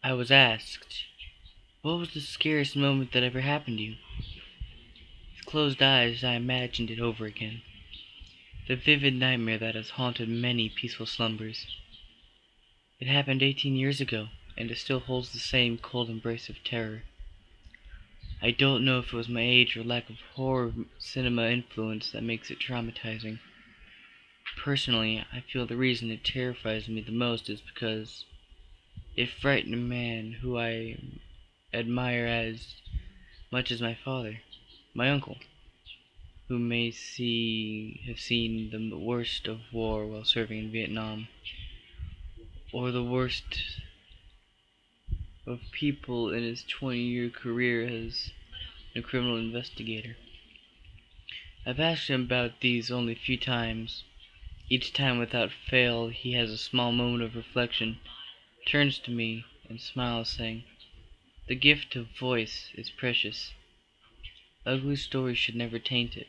I was asked, "What was the scariest moment that ever happened to you?" With closed eyes, I imagined it over again. The vivid nightmare that has haunted many peaceful slumbers. It happened 18 years ago, and it still holds the same cold embrace of terror. I don't know if it was my age or lack of horror cinema influence that makes it traumatizing. Personally, I feel the reason it terrifies me the most is because it frightened a man who I admire as much as my father, my uncle, who may have seen the worst of war while serving in Vietnam, or the worst of people in his 20-year career as a criminal investigator. I've asked him about these only a few times. Each time without fail he has a small moment of reflection, turns to me and smiles, saying, "The gift of voice is precious. Ugly stories should never taint it."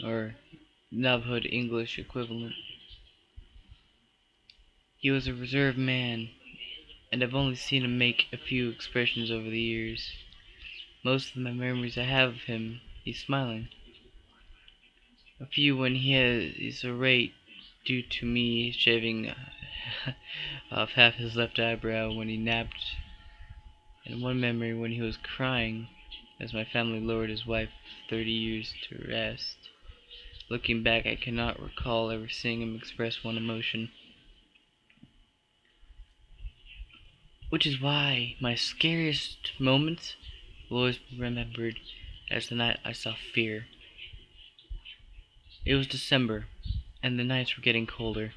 Or Nabhood English equivalent. He was a reserved man, and I've only seen him make a few expressions over the years. Most of the memories I have of him, he's smiling. A few when he is irate due to me shaving off half his left eyebrow when he napped, and one memory when he was crying as my family lowered his wife of 30 years to rest. Looking back, I cannot recall ever seeing him express one emotion. Which is why my scariest moments will always be remembered as the night I saw fear. It was December, and the nights were getting colder.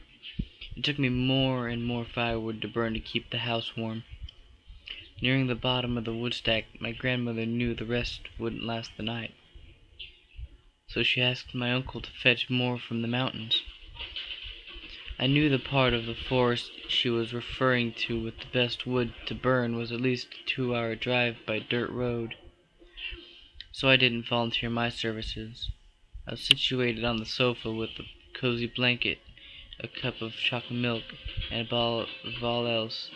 It took me more and more firewood to burn to keep the house warm. Nearing the bottom of the woodstack, my grandmother knew the rest wouldn't last the night, so she asked my uncle to fetch more from the mountains. I knew the part of the forest she was referring to with the best wood to burn was at least a 2-hour drive by dirt road, so I didn't volunteer my services. I was situated on the sofa with a cozy blanket, a cup of chocolate milk, and above all else,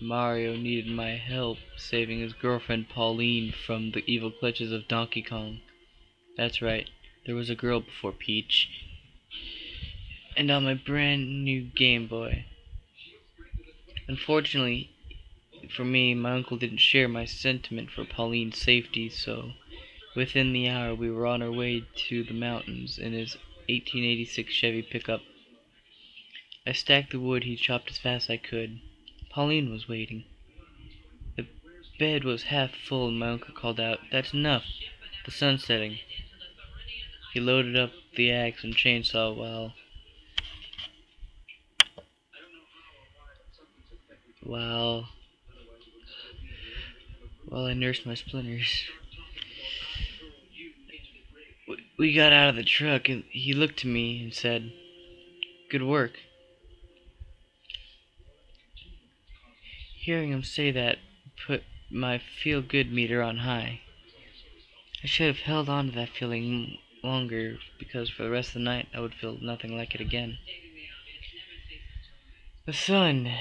Mario needed my help saving his girlfriend Pauline from the evil clutches of Donkey Kong. That's right, there was a girl before Peach. And on my brand new Game Boy. Unfortunately for me, my uncle didn't share my sentiment for Pauline's safety, so within the hour we were on our way to the mountains in his 1886 Chevy pickup. I stacked the wood he chopped as fast as I could. Pauline was waiting. The bed was half full and my uncle called out, "That's enough. The sun's setting." He loaded up the axe and chainsaw while I nursed my splinters. We got out of the truck and he looked to me and said, "Good work." Hearing him say that put my feel-good meter on high. I should have held on to that feeling longer, because for the rest of the night I would feel nothing like it again. The sun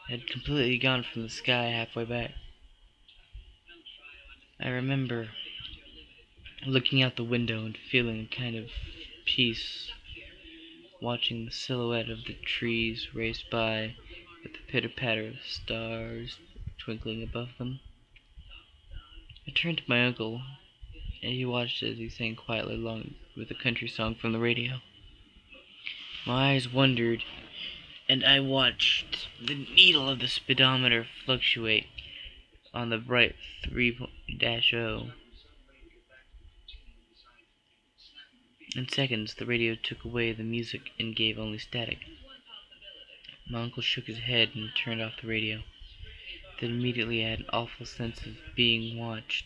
had completely gone from the sky halfway back. I remember looking out the window and feeling a kind of peace, watching the silhouette of the trees race by with the pitter-patter of stars twinkling above them. I turned to my uncle, and he watched as he sang quietly along with a country song from the radio. My eyes wandered, and I watched the needle of the speedometer fluctuate on the bright 3.0. In seconds, the radio took away the music and gave only static. My uncle shook his head and turned off the radio. Then immediately I had an awful sense of being watched.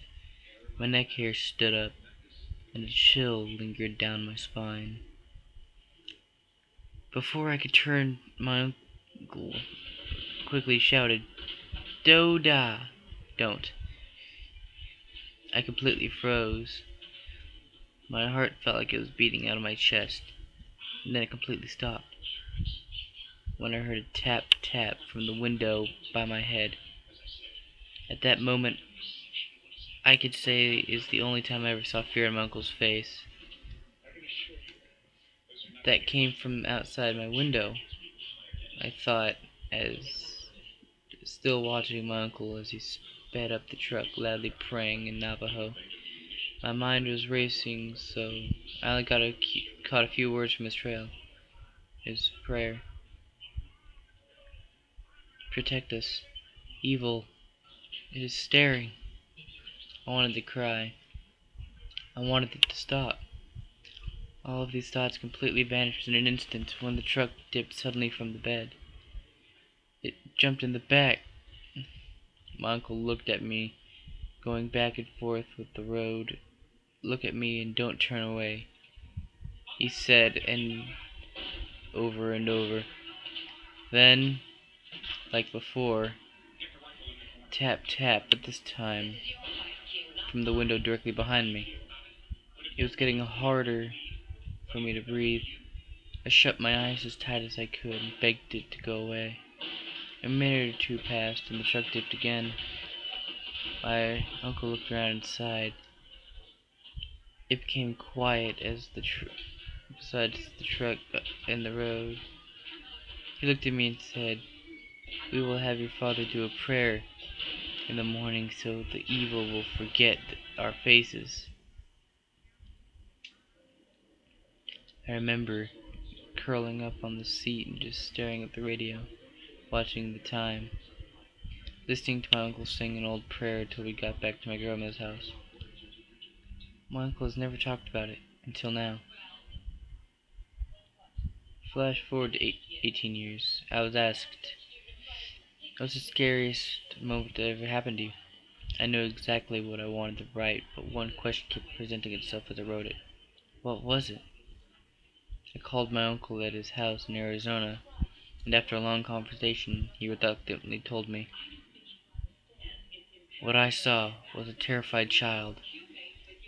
My neck hair stood up, and a chill lingered down my spine. Before I could turn, my uncle quickly shouted, "Doda!" Don't. I completely froze. My heart felt like it was beating out of my chest. and then it completely stopped when I heard a tap tap from the window by my head. At that moment, I could say is the only time I ever saw fear in my uncle's face. That came from outside my window, I thought, as still watching my uncle as he sped up the truck, loudly praying in Navajo. My mind was racing, so I only caught a few words from his trail. His prayer. Protect us. Evil. It is staring. I wanted to cry. I wanted it to stop. All of these thoughts completely vanished in an instant when the truck dipped suddenly from the bed. It jumped in the back. My uncle looked at me, going back and forth with the road. Look at me and don't turn away, he said, and over and over. Then, like before, tap tap, but this time from the window directly behind me. It was getting harder for me to breathe. I shut my eyes as tight as I could and begged it to go away. A minute or two passed and the truck dipped again. My uncle looked around and sighed. It became quiet as besides the truck and the road. He looked at me and said, "We will have your father do a prayer in the morning so the evil will forget our faces." I remember curling up on the seat and just staring at the radio, watching the time, listening to my uncle sing an old prayer until we got back to my grandmother's house. My uncle has never talked about it until now. Flash forward to 18 years. I was asked, "What's the scariest moment that ever happened to you?" I knew exactly what I wanted to write, but one question kept presenting itself as I wrote it. What was it? I called my uncle at his house in Arizona, and after a long conversation, he reluctantly told me. What I saw was a terrified child,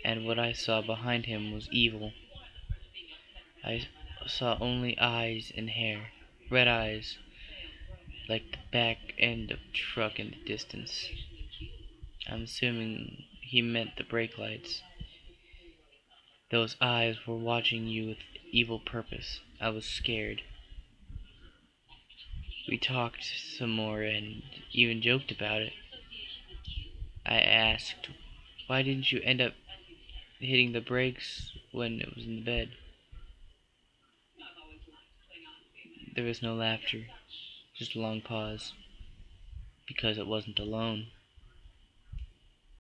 and what I saw behind him was evil. I saw only eyes and hair, red eyes, like the back end of a truck in the distance. I'm assuming he meant the brake lights. Those eyes were watching you with evil purpose. I was scared. We talked some more and even joked about it. I asked, "Why didn't you end up hitting the brakes when it was in the bed?" There was no laughter, just a long pause. Because it wasn't alone.